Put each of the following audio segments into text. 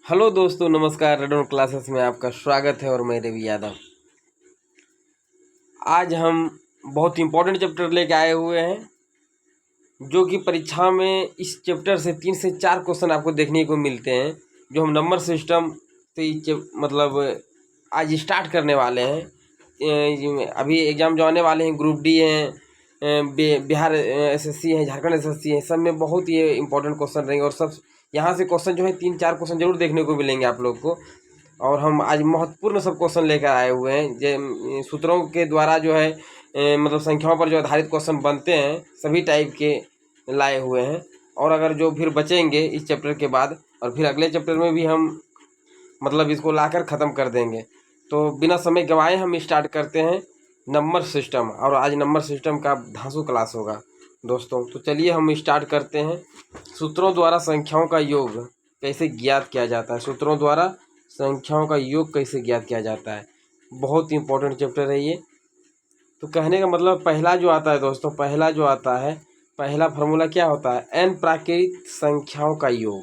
Hello दोस्तों, नमस्कार। Radon classes में आपका स्वागत है और मैं रवि यादव। आज हम बहुत इम्पोर्टेंट चैप्टर लेके आए हुए हैं, जो कि परीक्षा में इस चैप्टर से 3 से 4 क्वेश्चन आपको देखने को मिलते हैं, जो हम नंबर सिस्टम से मतलब आज स्टार्ट करने वाले हैं। अभी एग्ज़ाम जो आने वाले हैं, ग्रुप डी हैं, बिहार एसएससी है, झारखंड एसएससी है, सब में बहुत ही इंपॉर्टेंट क्वेश्चन रहेंगे। और सब यहाँ से क्वेश्चन जो है 3-4 क्वेश्चन जरूर देखने को मिलेंगे आप लोग को। और हम आज महत्वपूर्ण सब क्वेश्चन लेकर आए हुए हैं, जो सूत्रों के द्वारा जो है मतलब संख्याओं पर जो आधारित क्वेश्चन बनते हैं, सभी टाइप के लाए हुए हैं। और अगर जो फिर बचेंगे इस चैप्टर के बाद, और फिर अगले चैप्टर में भी हम मतलब इसको लाकर ख़त्म कर देंगे। तो बिना समय गंवाए हम स्टार्ट करते हैं नंबर सिस्टम। और आज नंबर सिस्टम का धांसू क्लास होगा दोस्तों। तो चलिए हम स्टार्ट करते हैं। सूत्रों द्वारा संख्याओं का योग कैसे ज्ञात किया जाता है। सूत्रों द्वारा संख्याओं का योग कैसे ज्ञात किया जाता है, बहुत इंपॉर्टेंट चैप्टर है ये। तो कहने का मतलब पहला जो आता है दोस्तों, पहला जो आता है, पहला फार्मूला क्या होता है, एन प्राकृत संख्याओं का योग।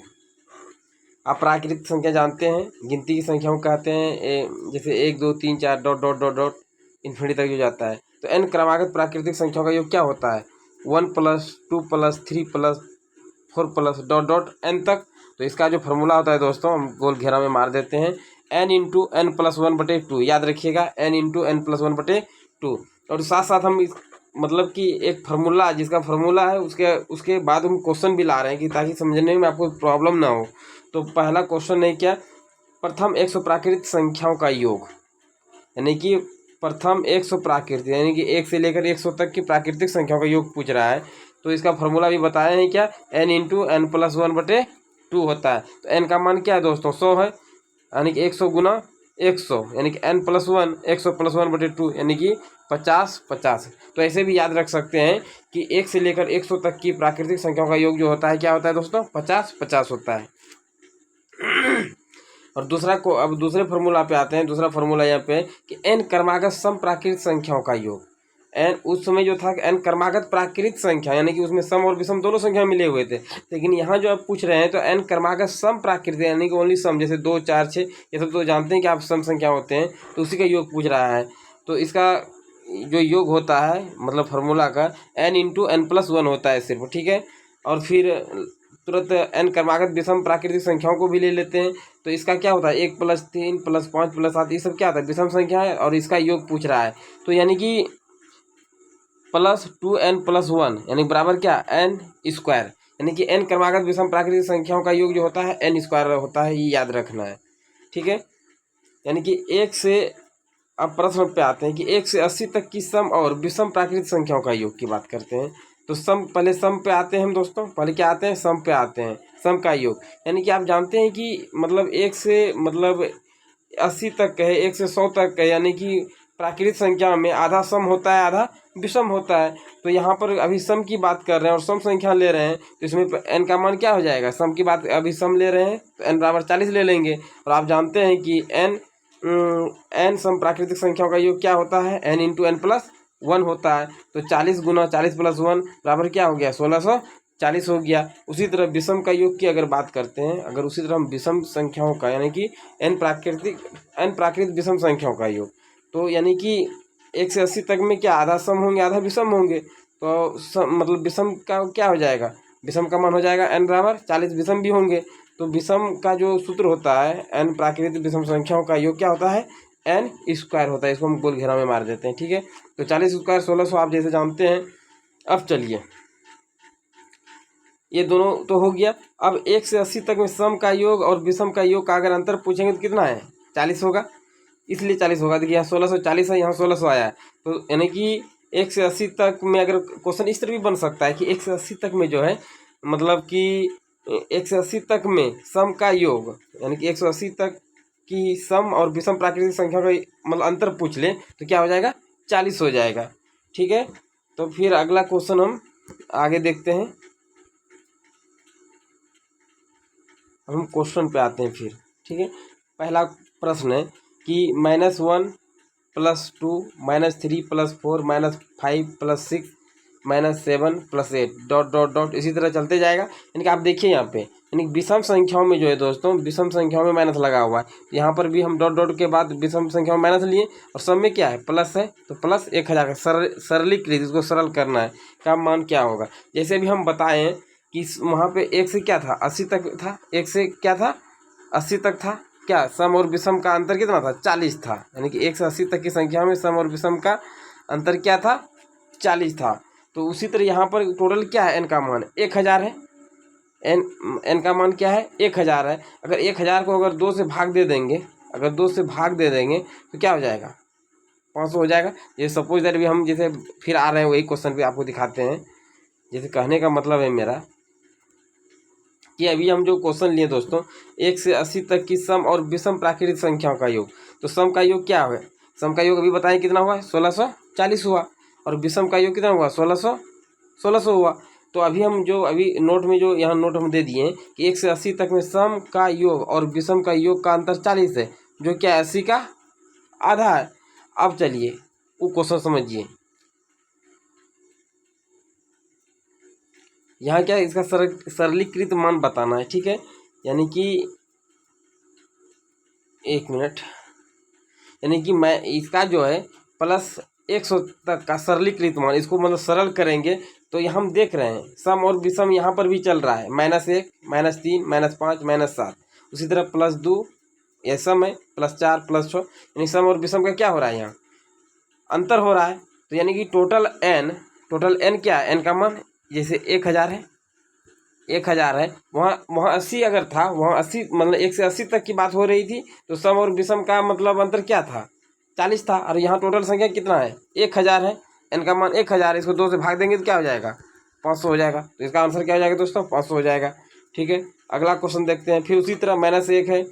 आप प्राकृतिक संख्या जानते हैं, गिनती की संख्याओं कहते हैं, जैसे 1 2 3 4 dot dot dot dot infinity तक जो जाता है। तो एन क्रमागत प्राकृतिक संख्याओं का योग क्या होता है, 1 + 2 + 3 + 4 + डॉट डॉट एन तक। तो इसका जो फार्मूला होता है दोस्तों, हम गोल घेरा में मार देते हैं, n × n + 1/2। याद रखिएगा, n × n + 1/2। और साथ साथ हम इस मतलब कि एक फार्मूला, जिसका फार्मूला है, उसके बाद हम क्वेश्चन भी ला रहे हैं कि ताकि समझने में आपको प्रॉब्लम ना हो। तो पहला क्वेश्चन है क्या, प्रथम 100 प्राकृत संख्याओं का योग। यानी कि प्रथम 100 प्राकृतिक, यानी कि 1 से लेकर 100 तक की प्राकृतिक संख्याओं का योग पूछ रहा है। तो इसका फार्मूला भी बताया है क्या, n × n + 1/2 होता है। तो n का मान क्या है दोस्तों, 100 है, यानी कि 100 × 100, यानी कि n + 1, 100 + 1/2, यानी कि 50/50। तो ऐसे भी याद रख सकते हैं कि 1 से लेकर 100 तक की प्राकृतिक संख्याओं का योग जो होता है, क्या होता है दोस्तों, 50/50 होता है। और दूसरा को, अब दूसरे फार्मूला पे आते हैं। दूसरा फार्मूला यहाँ पे कि n क्रमागत सम प्राकृत संख्याओं का योग। n उस समय जो था n क्रमागत प्राकृत संख्या, यानी कि उसमें सम और विषम दोनों संख्या मिले हुए थे। लेकिन यहाँ जो आप पूछ रहे हैं, तो n क्रमागत सम प्राकृत, यानी कि ओनली सम, जैसे 2 4 6, ये सब तो जानते हैं कि आप सम संख्या होते हैं, तो उसी का योग पूछ रहा है। तो इसका जो योग होता है, मतलब फार्मूला का, n × n + 1 होता है सिर्फ, ठीक है। और फिर तुरंत n क्रमागत विषम प्राकृतिक संख्याओं को भी ले लेते हैं। तो इसका क्या होता है, 1 + 3 + 5 + 7, ये सब क्या होता है, विषम संख्या है, और इसका योग पूछ रहा है। तो यानी कि +2n + 1, यानी बराबर क्या, n²। यानी कि n क्रमागत विषम प्राकृतिक संख्याओं का योग जो होता है n² होता है, ये याद रखना है, ठीक है। यानी कि 1 से, अब प्रश्न पे आते हैं कि 1 से 80 तक की सम और विषम प्राकृतिक संख्याओं का योग की बात करते हैं। तो सम, पहले सम पे आते हैं हम दोस्तों, पहले क्या आते हैं, सम पे आते हैं, सम का योग। यानी कि आप जानते हैं कि मतलब 1 से मतलब 80 तक है, 1 से 100 तक है, यानी कि प्राकृतिक संख्या में आधा सम होता है, आधा विषम होता है। तो यहाँ पर अभी सम की बात कर रहे हैं और सम संख्या ले रहे हैं, तो इसमें n का मान क्या हो जाएगा, सम की बात, अभी सम ले रहे हैं तो n = 40 ले लेंगे। और आप जानते हैं कि n सम प्राकृतिक संख्याओं का योग क्या होता है, n × n + 1 होता है। तो 40 × 40 + 1 बराबर क्या हो गया, 1640 हो गया। उसी तरह विषम का योग की अगर बात करते हैं, अगर उसी तरह हम विषम संख्याओं का, यानी कि n प्राकृतिक विषम संख्याओं का योग, तो यानी कि 1 से 80 तक में क्या, आधा सम होंगे, आधा विषम होंगे। तो मतलब विषम का क्या हो जाएगा, विषम का मान हो जाएगा n = 40, विषम भी होंगे। तो विषम का जो सूत्र होता है, n प्राकृतिक विषम संख्याओं का योग क्या होता है, n² होता है। इसको हम गोल घेरा में मार देते हैं, ठीक है। तो 40² 1600 आप जैसे जानते हैं। अब चलिए, ये दोनों तो हो गया। अब 1 से 80 तक में सम का योग और विषम का योग का अगर अंतर पूछेंगे तो कितना है, 40 होगा, इसलिए 40 होगा। देखिए यहाँ 1640 है, यहाँ 1600 आया है। तो यानी कि 1 से 80 तक में अगर क्वेश्चन इस तरह भी बन सकता है कि 1 से 80 तक में जो है, मतलब कि 1 से 80 तक में सम का योग, यानी कि 180 तक की सम और विषम प्राकृतिक संख्या का मतलब अंतर पूछ ले, तो क्या हो जाएगा, 40 हो जाएगा, ठीक है। तो फिर अगला क्वेश्चन हम आगे देखते हैं। हम क्वेश्चन पे आते हैं फिर, ठीक है। पहला प्रश्न है कि -1 + 2 -3 + 4 -5 + 6 -7 + 8 डॉट डॉट डॉट इसी तरह चलते जाएगा। यानी कि आप देखिए यहाँ पे, यानी विषम संख्याओं में जो है दोस्तों, विषम संख्याओं में माइनस लगा हुआ है। यहाँ पर भी हम डॉट डॉट के बाद विषम संख्याओं में माइनस लिए, और सब में क्या है, प्लस है, तो प्लस 1000 सरलीकृत, इसको सरल करना है, का मान क्या होगा। जैसे अभी हम बताएं कि वहाँ पे 1 से क्या था, 80 तक था, 1 से क्या था, 80 तक था, क्या सम और विषम का अंतर कितना था, 40 था। यानी कि 1 से 80 तक की संख्या में सम और विषम का अंतर क्या था, 40 था। तो उसी तरह यहाँ पर टोटल क्या है, एन का मान 1000 है, एन का मान क्या है, 1000 है। अगर 1000 को अगर 2 से भाग दे देंगे, अगर 2 से भाग दे देंगे तो क्या हो जाएगा, 500 हो जाएगा। ये सपोज दैट भी हम जैसे फिर आ रहे हैं वही क्वेश्चन पे आपको दिखाते हैं। जैसे कहने का मतलब है मेरा कि अभी हम जो क्वेश्चन लिए दोस्तों, 1 से 80 तक की सम और विषम प्राकृतिक संख्याओं का योग, तो सम का योग क्या है, सम का योग अभी बताएं कितना हुआ, 1640 हुआ, और विषम का योग कितना हुआ, 1600 हुआ। तो अभी हम जो अभी नोट में जो यहाँ नोट हम दे दिए हैं कि 1 से 80 तक में सम का योग और विषम का योग का अंतर 40 है, जो क्या 80 का आधा है। अब चलिए वो क्वेश्चन समझिए, यहाँ क्या है, इसका सरलीकृत मान बताना है, ठीक है। यानी कि 1 मिनट, यानी कि मैं इसका जो है +100 तक का सरलीकृत मान, इसको मतलब सरल करेंगे तो ये हम देख रहे हैं सम और विषम यहाँ पर भी चल रहा है, -1 -3 -5 -7, उसी तरह +2 ये सम है, +4 +6, यानी सम और विषम का क्या हो रहा है, यहाँ अंतर हो रहा है। तो यानी कि टोटल एन क्या है, एन का मान जैसे 1000 है, 1000 है, वहाँ 80 अगर था, वहाँ 80 मतलब 1 से 80 तक की बात हो रही थी, तो सम और विषम का मतलब अंतर क्या था, 40 था। और यहाँ टोटल संख्या कितना है, 1000 है, एन का मान 1000 है, इसको 2 से भाग देंगे तो क्या हो जाएगा, 500 हो जाएगा। तो इसका आंसर क्या हो जाएगा दोस्तों, 500 हो जाएगा, ठीक है। अगला क्वेश्चन देखते हैं। फिर उसी तरह -1 है,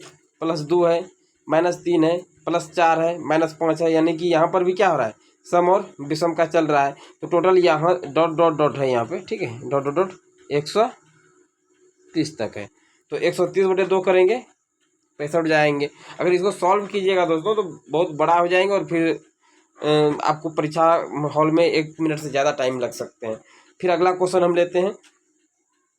+2 है, -3 है, +4 है, -5 है, यानी कि यहाँ पर भी क्या हो रहा है, सम और विषम का चल रहा है। तो टोटल यहाँ डॉट डॉट डॉट है यहाँ पे, ठीक है, डॉट डॉट डॉट 130 तक है। तो 130/2 करेंगे 65 जाएंगे। अगर इसको सॉल्व कीजिएगा दोस्तों तो बहुत बड़ा हो जाएंगे, और फिर आपको परीक्षा हॉल में 1 मिनट से ज़्यादा टाइम लग सकते हैं। फिर अगला क्वेश्चन हम लेते हैं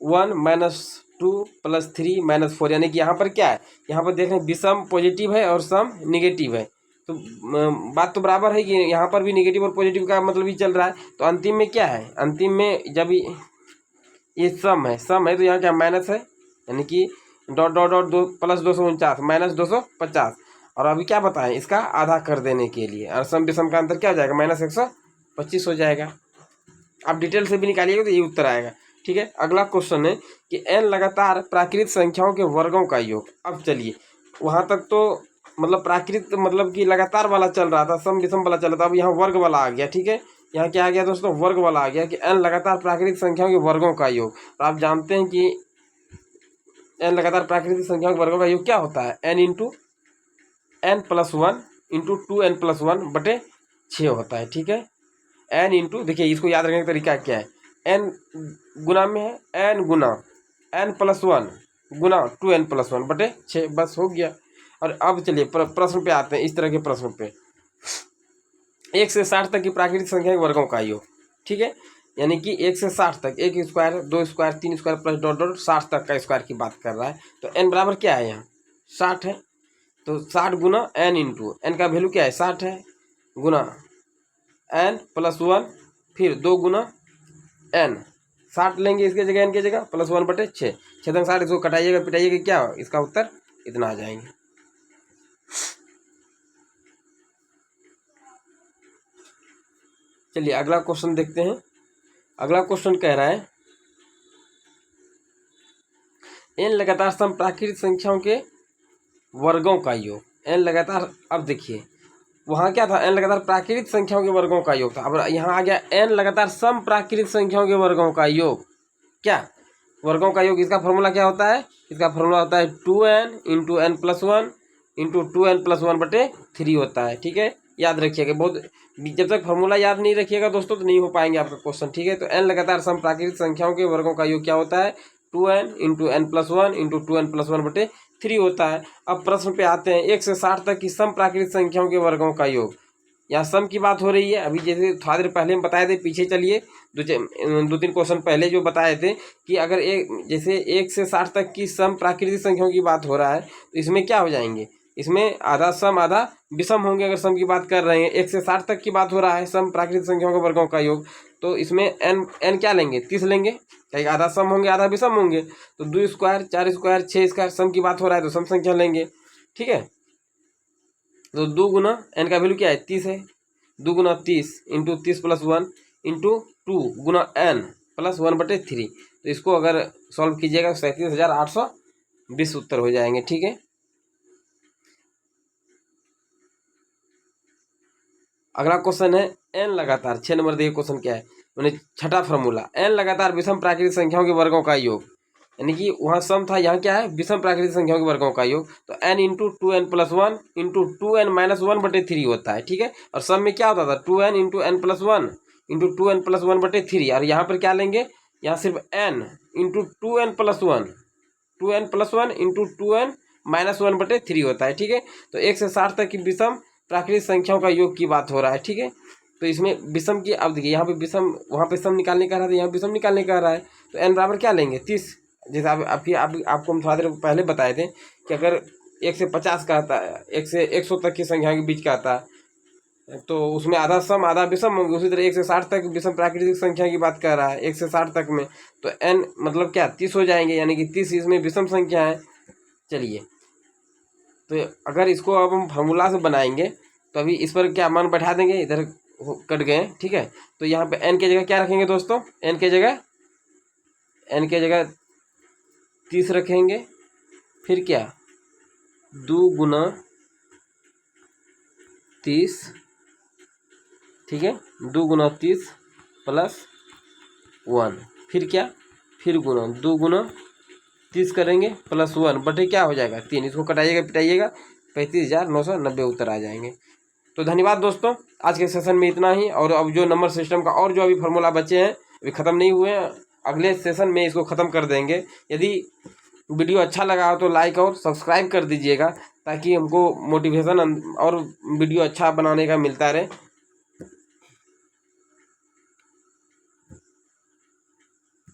1 -2 + 3 -4, यानी कि यहाँ पर क्या है, यहाँ पर देख रहे हैं विषम पॉजिटिव है और सम निगेटिव है। तो बात तो बराबर है कि यहाँ पर भी निगेटिव और पॉजिटिव का मतलब ही चल रहा है। तो अंतिम में क्या है, अंतिम में जब ये सम है तो यहाँ क्या माइनस है, यानी कि डॉट डॉट डॉट 2 +249 -250। और अभी क्या बताएं, इसका आधा कर देने के लिए, और सम विषम का अंतर क्या हो जाएगा, -125 हो जाएगा। आप डिटेल से भी निकालिएगा तो ये उत्तर आएगा, ठीक है। अगला क्वेश्चन है कि n लगातार प्राकृत संख्याओं के वर्गों का योग। अब चलिए वहाँ तक तो मतलब प्राकृत मतलब कि लगातार वाला चल रहा था, सम विषम वाला चल रहा था, अब यहाँ वर्ग वाला आ गया, ठीक है। यहाँ क्या आ गया दोस्तों, वर्ग वाला आ गया कि n लगातार प्राकृतिक संख्याओं के वर्गों का योग। तो आप जानते हैं कि n लगातार प्राकृतिक संख्याओं के वर्गों का योग क्या होता है, n × n+1 × 2n+1/6 होता है, ठीक है। n इंटू, देखिए इसको याद रखने का तरीका क्या है, n गुना में है, n गुना n+1 गुना 2n+1/6, बस हो गया। और अब चलिए प्रश्न पे आते हैं, इस तरह के प्रश्न पे 1 से 60 तक की प्राकृतिक संख्या के वर्गों का योग, ठीक है। यानी कि 1 से 60 तक, 1 square 2 square 3 square plus dot dot 60 तक का स्क्वायर की बात कर रहा है। तो n बराबर क्या है, यहाँ 60 है, तो 60 गुना n इंटू n का वैल्यू क्या है, 60 है, गुना n+1 फिर 2 गुना n, 60 लेंगे इसके जगह, n की जगह +1/6, 6 60, इसको कटाइएगा पिटाइएगा, क्या इसका उत्तर इतना आ जाएंगे। चलिए अगला क्वेश्चन देखते हैं। अगला क्वेश्चन कह रहा है n लगातार सम प्राकृतिक संख्याओं के वर्गों का योग, n लगातार। अब देखिए वहाँ क्या था, n लगातार प्राकृतिक संख्याओं के वर्गों का योग था, अब यहाँ आ गया n लगातार सम प्राकृतिक संख्याओं के वर्गों का योग। क्या वर्गों का योग, इसका फॉर्मूला क्या होता है, इसका फॉर्मूला होता है 2n × n+1 × 2n+1/3 होता है, ठीक है। याद रखिएगा, बहुत जब तक फॉर्मूला याद नहीं रखिएगा दोस्तों तो नहीं हो पाएंगे आपका क्वेश्चन, ठीक है। तो n लगातार सम प्राकृतिक संख्याओं के वर्गों का योग क्या होता है, 2n × n+1 × 2n+1/3 होता है। अब प्रश्न पे आते हैं, 1 से 60 तक की सम प्राकृतिक संख्याओं के वर्गों का योग। यहाँ सम की बात हो रही है। अभी जैसे थोड़ा देर पहले हम बताए थे, पीछे चलिए, दो तीन क्वेश्चन पहले जो बताए थे कि अगर जैसे 1 से 60 तक की सम प्राकृतिक संख्याओं की बात हो रहा है, तो इसमें क्या हो जाएंगे, इसमें आधा सम आधा विषम होंगे। अगर सम की बात कर रहे हैं, 1 से 60 तक की बात हो रहा है, सम प्राकृतिक संख्याओं के वर्गों का योग, तो इसमें n क्या लेंगे, 30 लेंगे, क्या आधा सम होंगे आधा विषम होंगे। तो 2 स्क्वायर 4 स्क्वायर 6 स्क्वायर सम की बात हो रहा है तो सम संख्या लेंगे, ठीक है। तो 2 गुना n का वैल्यू क्या है, 30 है। 2 गुना 30 इंटू 30 प्लस 1 इंटू 2 गुना n प्लस 1/3। तो इसको अगर सॉल्व कीजिएगा 37,820 उत्तर हो जाएंगे, ठीक है। अगला क्वेश्चन है n लगातार, 6 नंबर देखिए क्वेश्चन क्या है, मैंने छठा फॉर्मूला, n लगातार विषम प्राकृतिक संख्याओं के वर्गों का योग, यानी कि वहाँ सम था, यहाँ क्या है, विषम प्राकृतिक संख्याओं के वर्गों का योग। तो n into 2n plus 1 into 2n minus 1/3 होता है, ठीक है। और सम में क्या होता था, 2n into n plus 1 into 2n plus 1/3। और यहाँ पर क्या लेंगे, यहाँ सिर्फ n into 2n plus 1 2n plus 1 into 2n minus 1/3 होता है, ठीक है। तो 1 से 60 तक की विषम प्राकृतिक संख्याओं का योग की बात हो रहा है, ठीक है। तो इसमें विषम की, अब देखिए यहाँ पे विषम, वहाँ पे सम निकालने का रहा था, यहाँ विषम निकालने का रहा है। तो n बराबर क्या लेंगे, 30। जैसे आपको हम थोड़ा देर पहले बताए थे कि अगर 1 से 50 का आता है, 1 से 100 तक की संख्या के बीच का आता है, तो उसमें आधा सम आधा विषम होंगे। उसी तरह 1 से 60 तक विषम प्राकृतिक संख्या की बात कर रहा है, 1 से 60 तक में, तो n मतलब क्या 30 हो जाएंगे, यानी कि 30 इसमें विषम संख्या है। चलिए, तो अगर इसको अब हम फार्मूला से बनाएंगे तो अभी इस पर क्या मान बैठा देंगे, इधर कट गए, ठीक है। तो यहाँ पे n की जगह क्या रखेंगे दोस्तों, n की जगह 30 रखेंगे। फिर क्या, 2 गुना 30, ठीक है, 2 गुना 30 प्लस 1। फिर क्या, फिर गुना 2 गुना 30 करेंगे प्लस 1 बटे क्या हो जाएगा 3। इसको कटाइएगा पिटाइएगा, 35,990 उत्तर आ जाएंगे। तो धन्यवाद दोस्तों, आज के सेशन में इतना ही। और अब जो नंबर सिस्टम का और जो अभी फार्मूला बचे हैं, अभी ख़त्म नहीं हुए हैं, अगले सेशन में इसको ख़त्म कर देंगे। यदि वीडियो अच्छा लगा हो तो लाइक और सब्सक्राइब कर दीजिएगा, ताकि हमको मोटिवेशन और वीडियो अच्छा बनाने का मिलता रहे।